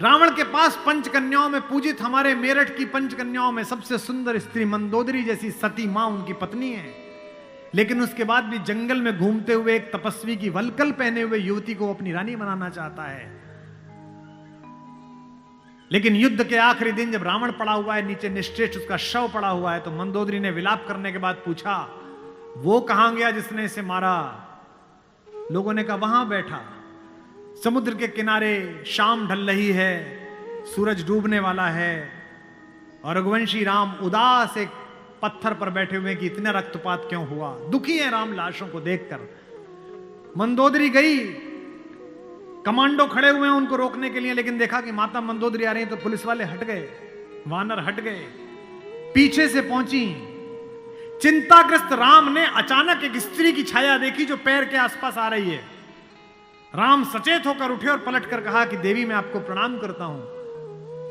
रावण के पास पंचकन्याओं में पूजित हमारे मेरठ की पंचकन्याओं में सबसे सुंदर स्त्री मंदोदरी जैसी सती मां उनकी पत्नी है, लेकिन उसके बाद भी जंगल में घूमते हुए एक तपस्वी की वल्कल पहने हुए युवती को अपनी रानी बनाना चाहता है। लेकिन युद्ध के आखिरी दिन जब रावण पड़ा हुआ है नीचे, निश्चेष्ट उसका शव पड़ा हुआ है, तो मंदोदरी ने विलाप करने के बाद पूछा, वो कहां गया जिसने इसे मारा? लोगों ने कहा वहां बैठा समुद्र के किनारे, शाम ढल रही है, सूरज डूबने वाला है, और रघुवंशी राम उदास एक पत्थर पर बैठे हुए कि इतना रक्तपात क्यों हुआ, दुखी है राम लाशों को देखकर। मंदोदरी गई, कमांडो खड़े हुए हैं उनको रोकने के लिए, लेकिन देखा कि माता मंदोदरी आ रही है तो पुलिस वाले हट गए, वानर हट गए, पीछे से पहुंची। चिंताग्रस्त राम ने अचानक एक स्त्री की छाया देखी जो पैर के आसपास आ रही है। राम सचेत होकर उठे और पलटकर कहा कि देवी मैं आपको प्रणाम करता हूं,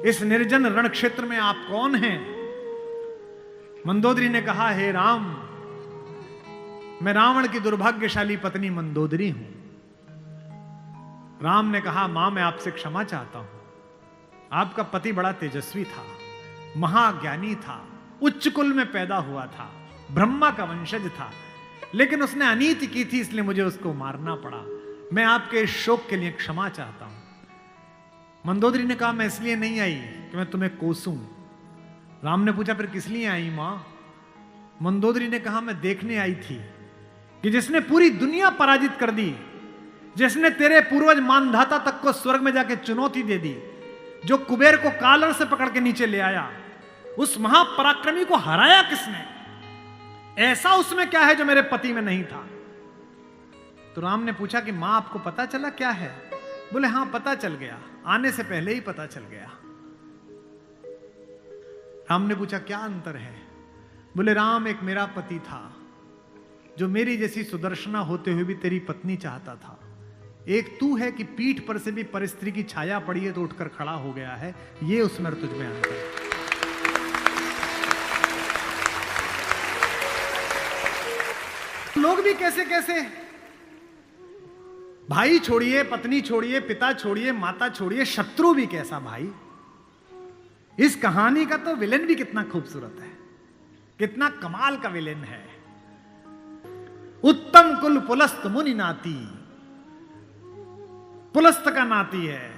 इस निर्जन रण क्षेत्र में आप कौन हैं? मंदोदरी ने कहा, हे राम, मैं रावण की दुर्भाग्यशाली पत्नी मंदोदरी हूं। राम ने कहा, मां मैं आपसे क्षमा चाहता हूं, आपका पति बड़ा तेजस्वी था, महाज्ञानी था, उच्च कुल में पैदा हुआ था, ब्रह्मा का वंशज था, लेकिन उसने अनीति की थी इसलिए मुझे उसको मारना पड़ा, मैं आपके इस शोक के लिए क्षमा चाहता हूं। मंदोदरी ने कहा, मैं इसलिए नहीं आई कि मैं तुम्हें कोसूं। राम ने पूछा, फिर किस लिए आई मां? मंदोदरी ने कहा, मैं देखने आई थी कि जिसने पूरी दुनिया पराजित कर दी, जिसने तेरे पूर्वज मानधाता तक को स्वर्ग में जाके चुनौती दे दी, जो कुबेर को कालर से पकड़ के नीचे ले आया, उस महापराक्रमी को हराया किसने? ऐसा उसमें क्या है जो मेरे पति में नहीं था? तो राम ने पूछा कि मां आपको पता चला क्या है? बोले हां पता चल गया, आने से पहले ही पता चल गया। राम ने पूछा क्या अंतर है? बोले राम, एक मेरा पति था जो मेरी जैसी सुदर्शना होते हुए भी तेरी पत्नी चाहता था, एक तू है कि पीठ पर से भी परिस्त्री की छाया पड़ी है तो उठकर खड़ा हो गया है, ये उसमें और तुझमें अंतर है। लोग भी कैसे कैसे, भाई छोड़िए, पत्नी छोड़िए, पिता छोड़िए, माता छोड़िए, शत्रु भी कैसा भाई। इस कहानी का तो विलेन भी कितना खूबसूरत है, कितना कमाल का विलेन है। उत्तम कुल पुलस्त मुनि नाती, पुलस्त का नाती है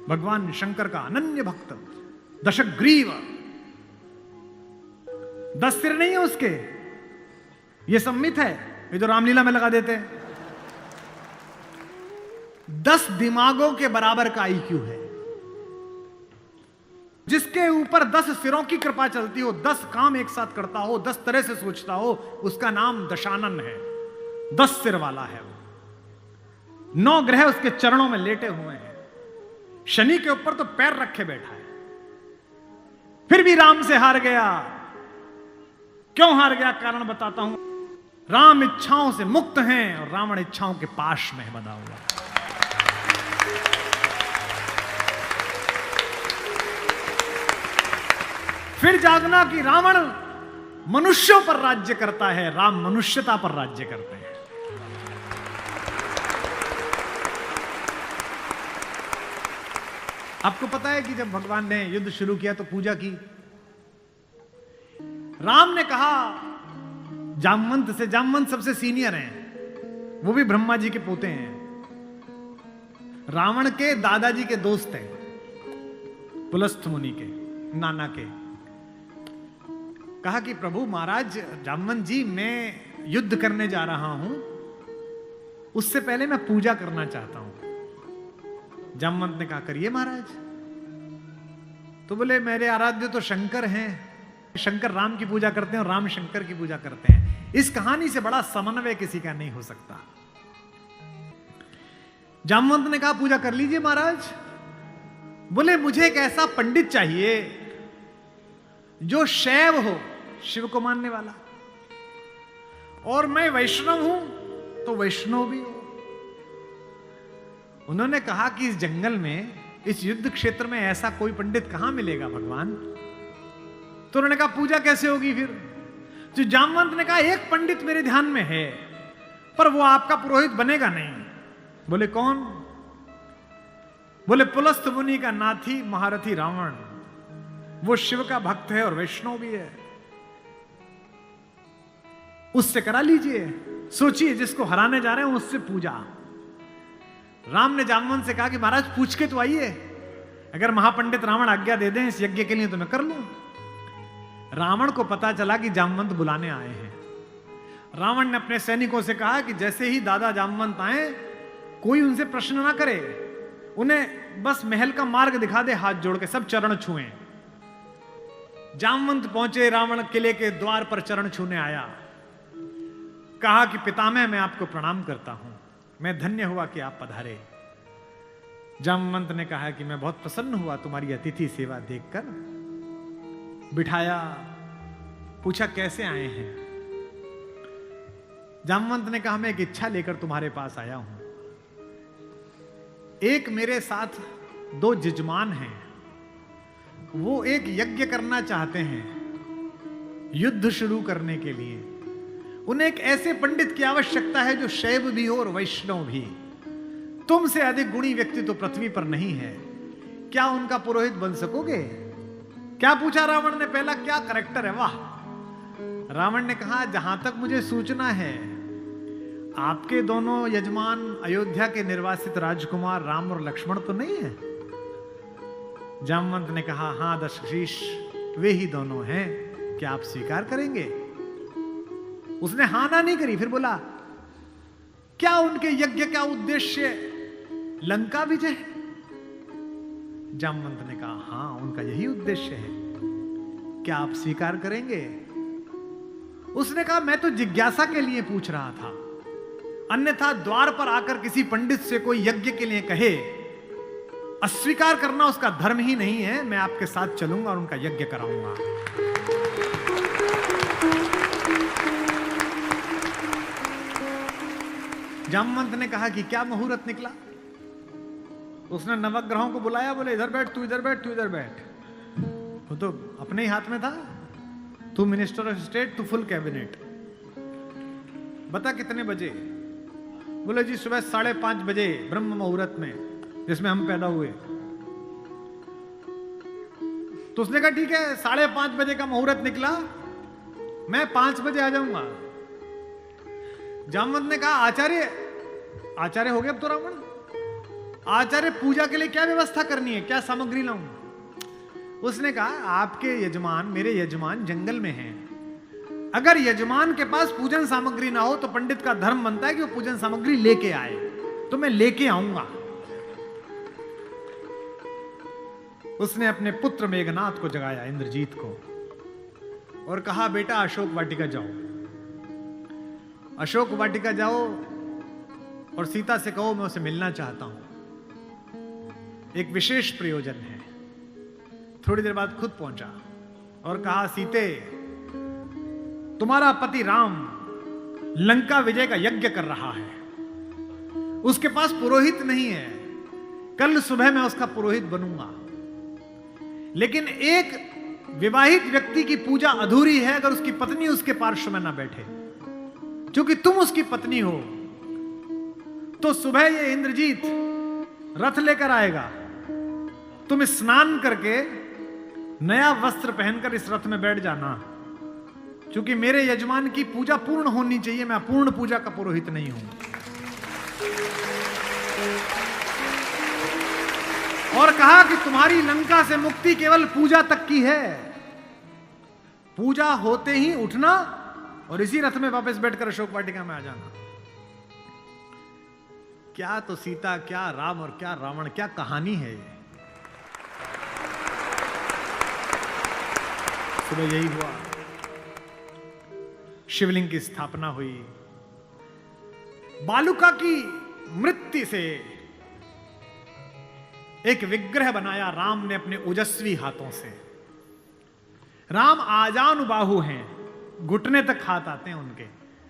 भगवान शंकर का अनन्य भक्त, दशग्रीव, 10 सिर नहीं है उसके, ये सम्मित है, ये जो रामलीला में लगा देते हैं। 10 दिमागों के बराबर का आईक्यू है, जिसके ऊपर 10 सिरों की कृपा चलती हो, 10 काम एक साथ करता हो, 10 तरह से सोचता हो, उसका नाम दशानन है, 10 सिर वाला है वो। 9 ग्रह उसके चरणों में लेटे हुए हैं, शनि के ऊपर तो पैर रखे बैठा है, फिर भी राम से हार गया। क्यों हार गया? कारण बताता हूं। राम इच्छाओं से मुक्त हैं और रावण इच्छाओं के पाश में बंधा हुआ। फिर जागना कि रावण मनुष्यों पर राज्य करता है, राम मनुष्यता पर राज्य करते हैं। आपको पता है कि जब भगवान ने युद्ध शुरू किया तो पूजा की, राम ने कहा जामवंत से, जामवंत सबसे सीनियर हैं, वो भी ब्रह्मा जी के पोते हैं, रावण के दादाजी के दोस्त हैं, पुलस्थ मुनि के नाना के। कहा कि प्रभु महाराज जामवंत जी, मैं युद्ध करने जा रहा हूं, उससे पहले मैं पूजा करना चाहता हूं। जामवंत ने कहा करिए महाराज। तो बोले मेरे आराध्य तो शंकर हैं, शंकर राम की पूजा करते हैं और राम शंकर की पूजा करते हैं, इस कहानी से बड़ा समन्वय किसी का नहीं हो सकता। जामवंत ने कहा पूजा कर लीजिए महाराज। बोले मुझे एक ऐसा पंडित चाहिए जो शैव हो, शिव को मानने वाला, और मैं वैष्णव हूं तो वैष्णव भी हो। उन्होंने कहा कि इस जंगल में, इस युद्ध क्षेत्र में ऐसा कोई पंडित कहां मिलेगा भगवान? तो उन्होंने कहा पूजा कैसे होगी फिर? जो जामवंत ने कहा एक पंडित मेरे ध्यान में है, पर वो आपका पुरोहित बनेगा नहीं। बोले कौन? बोले पुलस्त मुनि का नाथी महारथी रावण, वो शिव का भक्त है और वैष्णव भी है, उससे करा लीजिए। सोचिए जिसको हराने जा रहे हैं उससे पूजा। राम ने जामवंत से कहा कि महाराज पूछ के तो आइए, अगर महापंडित रावण आज्ञा दे दें इस यज्ञ के लिए तो मैं कर लूं। रावण को पता चला कि जामवंत बुलाने आए हैं। रावण ने अपने सैनिकों से कहा कि जैसे ही दादा जामवंत आए कोई उनसे प्रश्न ना करे, उन्हें बस महल का मार्ग दिखा दे, हाथ जोड़ के सब चरण छुएं। जामवंत पहुंचे, रावण किले के द्वार पर चरण छूने आया, कहा कि पितामह मैं आपको प्रणाम करता हूं, मैं धन्य हुआ कि आप पधारे। जामवंत ने कहा कि मैं बहुत प्रसन्न हुआ तुम्हारी अतिथि सेवा देखकर। बिठाया, पूछा कैसे आए हैं। जामवंत ने कहा मैं एक इच्छा लेकर तुम्हारे पास आया हूं। एक मेरे साथ 2 यजमान हैं, वो एक यज्ञ करना चाहते हैं युद्ध शुरू करने के लिए। उन्हें एक ऐसे पंडित की आवश्यकता है जो शैव भी हो और वैष्णव भी। तुमसे अधिक गुणी व्यक्ति तो पृथ्वी पर नहीं है, क्या उनका पुरोहित बन सकोगे? क्या पूछा रावण ने पहला, क्या करेक्टर है, वाह। रावण ने कहा जहां तक मुझे सूचना है आपके दोनों यजमान अयोध्या के निर्वासित राजकुमार राम और लक्ष्मण तो नहीं है? जामवंत ने कहा हां दशशीष, वे ही दोनों हैं, क्या आप स्वीकार करेंगे? उसने हां ना नहीं करी, फिर बोला क्या उनके यज्ञ का उद्देश्य लंका विजय है? जामवंत ने कहा हां उनका यही उद्देश्य है, क्या आप स्वीकार करेंगे? उसने कहा मैं तो जिज्ञासा के लिए पूछ रहा था, अन्यथा द्वार पर आकर किसी पंडित से कोई यज्ञ के लिए कहे, अस्वीकार करना उसका धर्म ही नहीं है। मैं आपके साथ चलूंगा और उनका यज्ञ कराऊंगा। जामवंत ने कहा कि क्या मुहूर्त निकला? उसने नवग्रहों को बुलाया, बोले इधर बैठ, तू इधर बैठ, तू इधर बैठ। वो तो अपने ही हाथ में था, तू मिनिस्टर ऑफ स्टेट, तू फुल कैबिनेट। बता कितने बजे? बोले जी सुबह 5:30 बजे ब्रह्म मुहूर्त में, जिसमें हम पैदा हुए। तो उसने कहा ठीक है, 5:30 बजे का मुहूर्त निकला, मैं 5 बजे आ जाऊंगा। जामवंत ने कहा आचार्य हो गए अब तो रावण, आचार्य पूजा के लिए क्या व्यवस्था करनी है, क्या सामग्री लाऊं? उसने कहा आपके यजमान, मेरे यजमान जंगल में हैं, अगर यजमान के पास पूजन सामग्री ना हो तो पंडित का धर्म बनता है कि वो पूजन सामग्री लेके आए, तो मैं लेके आऊंगा। उसने अपने पुत्र मेघनाथ को जगाया, इंद्रजीत को, और कहा बेटा अशोक वाटिका जाओ, अशोक वाटिका जाओ और सीता से कहो मैं उसे मिलना चाहता हूं, एक विशेष प्रयोजन है। थोड़ी देर बाद खुद पहुंचा और कहा सीते, तुम्हारा पति राम लंका विजय का यज्ञ कर रहा है, उसके पास पुरोहित नहीं है, कल सुबह मैं उसका पुरोहित बनूंगा, लेकिन एक विवाहित व्यक्ति की पूजा अधूरी है अगर उसकी पत्नी उसके पार्श्व में ना बैठे। क्योंकि तुम उसकी पत्नी हो, तो सुबह ये इंद्रजीत रथ लेकर आएगा, तुम स्नान करके नया वस्त्र पहनकर इस रथ में बैठ जाना, क्योंकि मेरे यजमान की पूजा पूर्ण होनी चाहिए, मैं पूर्ण पूजा का पुरोहित नहीं हूं। और कहा कि तुम्हारी लंका से मुक्ति केवल पूजा तक की है, पूजा होते ही उठना और इसी रथ में वापस बैठकर अशोक वाटिका में आ जाना। क्या तो सीता, क्या राम और क्या रावण, क्या कहानी है ये। सुबह यही हुआ, शिवलिंग की स्थापना हुई, बालुका की मृत्यु से एक विग्रह बनाया राम ने अपने ओजस्वी हाथों से। राम आजानुबाहु हैं, घुटने तक हाथ आते हैं उनके,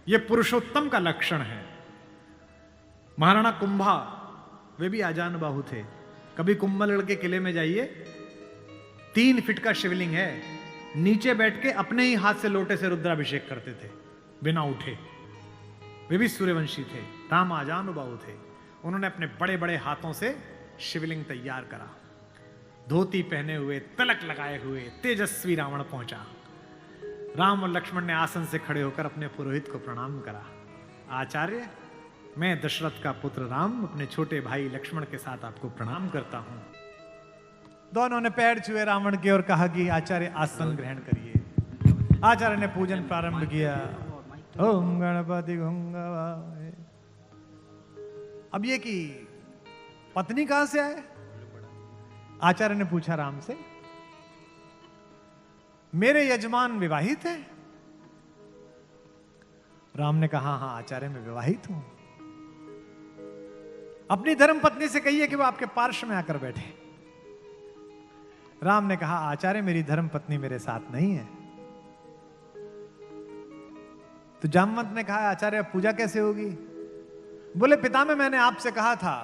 ये पुरुषोत्तम का लक्षण है। महाराणा कुंभा वे भी आजानुबाहु थे। कभी कुंभलगढ़ के किले में जाइए, 3 फीट का शिवलिंग है, नीचे बैठ के अपने ही हाथ से लोटे से रुद्राभिषेक करते थे बिना उठे। वे भी सूर्यवंशी थे, राम आजानुबाहु थे। उन्होंने अपने बड़े बड़े हाथों से शिवलिंग तैयार करा। धोती पहने हुए, तिलक लगाए हुए तेजस्वी रावण पहुंचा। राम और लक्ष्मण ने आसन से खड़े होकर अपने पुरोहित को प्रणाम करा। आचार्य, मैं दशरथ का पुत्र राम अपने छोटे भाई लक्ष्मण के साथ आपको प्रणाम करता हूं। दोनों ने पैर छुए रावण के और कहा कि आचार्य आसन ग्रहण करिए। आचार्य ने पूजन प्रारंभ किया। ओम गणपति गंगावाय। अब ये कि पत्नी कहां से आए? आचार्य ने पूछा राम से। मेरे यजमान विवाहित हैं? राम ने कहा हां आचार्य मैं विवाहित हूं। अपनी धर्म पत्नी से कहिए कि वो आपके पार्श्व में आकर बैठे। राम ने कहा आचार्य मेरी धर्म पत्नी मेरे साथ नहीं है। तो जामवंत ने कहा आचार्य अब पूजा कैसे होगी? बोले पितामह मैंने आपसे कहा था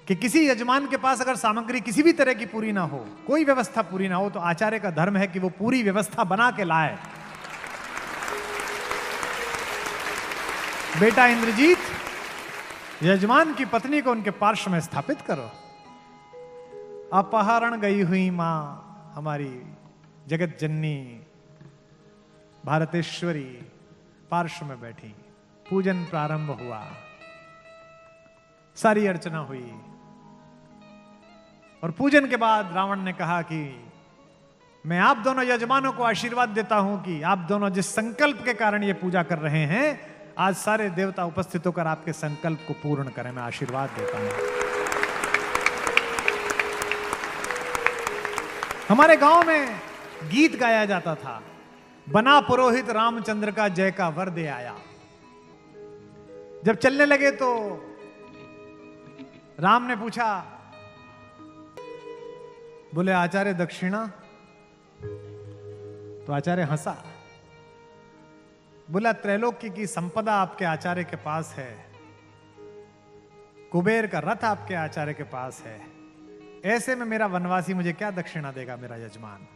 कि किसी यजमान के पास अगर सामग्री किसी भी तरह की पूरी ना हो, कोई व्यवस्था पूरी ना हो, तो आचार्य का धर्म है कि वो पूरी व्यवस्था बना के लाए। बेटा इंद्रजीत, यजमान की पत्नी को उनके पार्श्व में स्थापित करो। अपहरण गई हुई मां हमारी जगत जननी भारतेश्वरी पार्श्व में बैठी। पूजन प्रारंभ हुआ, सारी अर्चना हुई और पूजन के बाद रावण ने कहा कि मैं आप दोनों यजमानों को आशीर्वाद देता हूं कि आप दोनों जिस संकल्प के कारण ये पूजा कर रहे हैं, आज सारे देवता उपस्थित होकर आपके संकल्प को पूर्ण करें। मैं आशीर्वाद देता हूं। हमारे गांव में गीत गाया जाता था, बना पुरोहित रामचंद्र का जय का वर दे आया। जब चलने लगे तो राम ने पूछा, बोले आचार्य दक्षिणा? तो आचार्य हंसा। बोला त्रैलोक्य की संपदा आपके आचार्य के पास है, कुबेर का रथ आपके आचार्य के पास है, ऐसे में मेरा वनवासी मुझे क्या दक्षिणा देगा मेरा यजमान?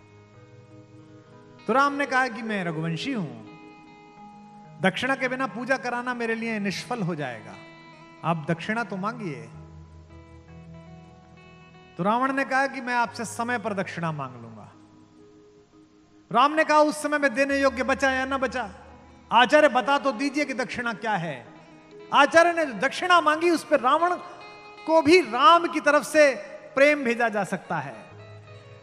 तो राम ने कहा कि मैं रघुवंशी हूं, दक्षिणा के बिना पूजा कराना मेरे लिए निष्फल हो जाएगा, आप दक्षिणा तो मांगिए। तो रावण ने कहा कि मैं आपसे समय पर दक्षिणा मांग लूंगा। राम ने कहा उस समय में देने योग्य बचा या ना बचा? आचार्य बता तो दीजिए कि दक्षिणा क्या है। आचार्य ने दक्षिणा मांगी, उस पर रावण को भी राम की तरफ से प्रेम भेजा जा सकता है।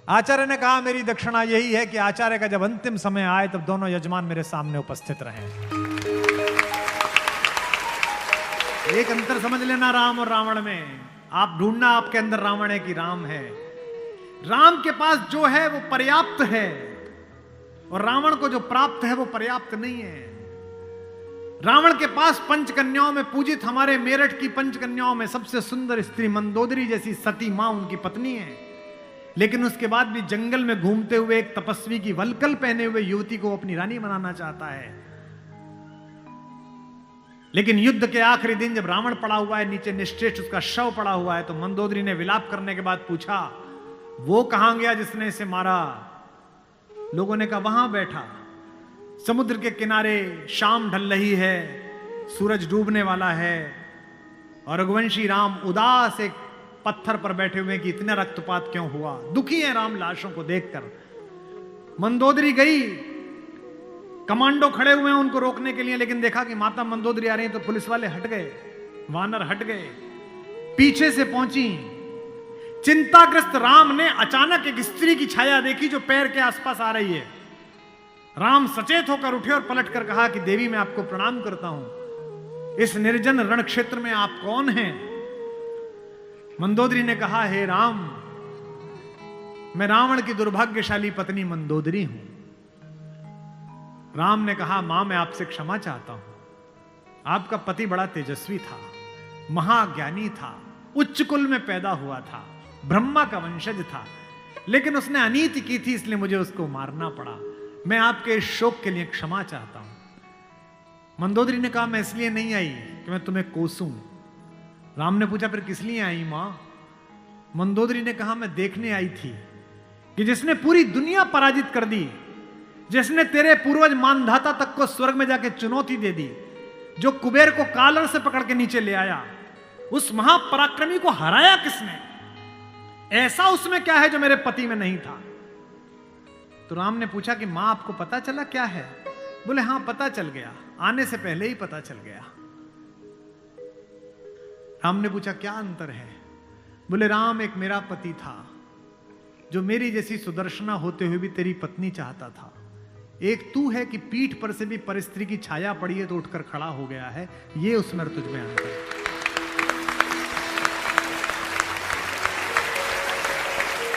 आचार्य ने कहा मेरी दक्षिणा यही है कि आचार्य का जब अंतिम समय आए तब दोनों यजमान मेरे सामने उपस्थित रहें। एक अंतर समझ लेना राम और रावण में। आप ढूंढना आपके अंदर रावण है कि राम है। राम के पास जो है वो पर्याप्त है और रावण को जो प्राप्त है वो पर्याप्त नहीं है। रावण के पास पंचकन्याओं में पूजित हमारे मेरठ की पंचकन्याओं में सबसे सुंदर स्त्री मंदोदरी जैसी सती मां उनकी पत्नी है, लेकिन उसके बाद भी जंगल में घूमते हुए एक तपस्वी की वल्कल पहने हुए युवती को अपनी रानी बनाना चाहता है। लेकिन युद्ध के आखिरी दिन जब रावण पड़ा हुआ है नीचे, निश्चेष्ट उसका शव पड़ा हुआ है, तो मंदोदरी ने विलाप करने के बाद पूछा वो कहां गया जिसने इसे मारा? लोगों ने कहा वहां बैठा समुद्र के किनारे, शाम ढल रही है, सूरज डूबने वाला है और रघुवंशी राम उदास एक पत्थर पर बैठे हुए कि इतना रक्तपात क्यों हुआ, दुखी है राम लाशों को देखकर। मंदोदरी गई, कमांडो खड़े हुए हैं उनको रोकने के लिए, लेकिन देखा कि माता मंदोदरी आ रही है तो पुलिस वाले हट गए, वानर हट गए, पीछे से पहुंची। चिंताग्रस्त राम ने अचानक एक स्त्री की छाया देखी जो पैर के आसपास आ रही है। राम सचेत होकर उठे और पलटकर कहा कि देवी मैं आपको प्रणाम करता हूं, इस निर्जन रण क्षेत्र में आप कौन हैं? मंदोदरी ने कहा हे राम, मैं रावण की दुर्भाग्यशाली पत्नी मंदोदरी हूं। राम ने कहा मां मैं आपसे क्षमा चाहता हूं, आपका पति बड़ा तेजस्वी था, महाज्ञानी था, उच्च कुल में पैदा हुआ था, ब्रह्मा का वंशज था, लेकिन उसने अनीति की थी इसलिए मुझे उसको मारना पड़ा। मैं आपके इस शोक के लिए क्षमा चाहता हूं। मंदोदरी ने कहा मैं इसलिए नहीं आई कि मैं तुम्हें कोसूं। राम ने पूछा फिर किस लिए आई मां? मंदोदरी ने कहा मैं देखने आई थी कि जिसने पूरी दुनिया पराजित कर दी, जिसने तेरे पूर्वज मानधाता तक को स्वर्ग में जाके चुनौती दे दी, जो कुबेर को कालर से पकड़ के नीचे ले आया, उस महापराक्रमी को हराया किसने? ऐसा उसमें क्या है जो मेरे पति में नहीं था? तो राम ने पूछा कि मां आपको पता चला क्या है? बोले हां पता चल गया, आने से पहले ही पता चल गया। राम ने पूछा क्या अंतर है? बोले राम, एक मेरा पति था जो मेरी जैसी सुदर्शना होते हुए भी तेरी पत्नी चाहता था। एक तू है कि पीठ पर से भी परस्त्री की छाया पड़ी है तो उठकर खड़ा हो गया है। ये उसमें और तुझ में अंतर है।